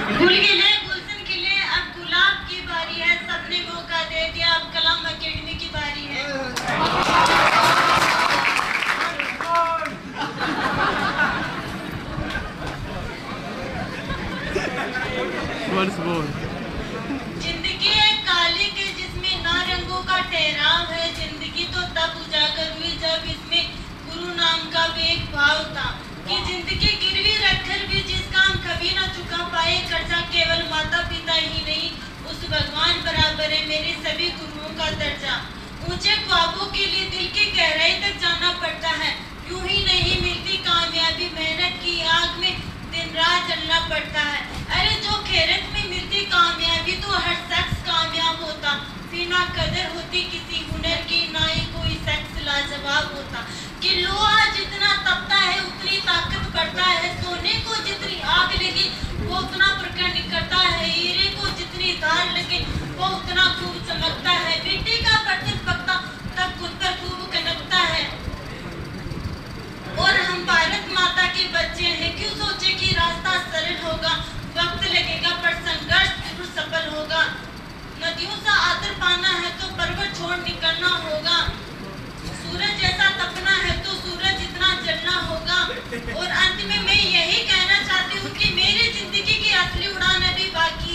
गुल खिले गुलशन खिले, अब गुलाब की बारी है, सबने मौका दे दिया, अब कलाम एकेडमी की बारी है। जिंदगी एक काली के जिसमें ना रंगों का ठहराव है, जिंदगी तो तब उजागर हुई जब इसमें गुरु नाम का भी एक भाव था, कि जिंदगी गिरवी रखकर भी जिस काम कभी ना चुका पाए कर्जा, केवल माता पिता ही नहीं उस भगवान बराबर है मेरे सभी गुरुओं का दर्जा। ऊंचे ख्वाबों के लिए दिल की गहराई तक जाना पड़ता है, यूं ही नहीं मिलती कामयाबी, मेहनत की आग में दिन रात जलना पड़ता है। अरे जो खेरत में मिलती कामयाबी तो हर शख्स कामयाब होता, फिर ना कदर होती किसी हुनर की, ना ही कोई शख्स लाजवाब होता। कि लोहा जितना तपता है उतनी ताकत बढ़ता है, सोने को जितनी आग लगी वो उतना प्रखर निकलता है, हीरे को जितनी धार लगे वो उतना खूब चमकता है, मिट्टी का बर्तन पकता तब खुद पर खूब कनकता है। और हम भारत माता के बच्चे हैं, क्यों सोचे कि रास्ता सरल होगा, वक्त लगेगा पर संघर्ष जरूर सफल होगा। नदियों सा आदर पाना है तो पर्वत छोड़ निकलना होगा, सूरज जैसा तपना है तो सूरज जितना जलना होगा। और अंत में मैं यही कहना चाहती हूँ कि मेरी जिंदगी की असली उड़ान अभी बाकी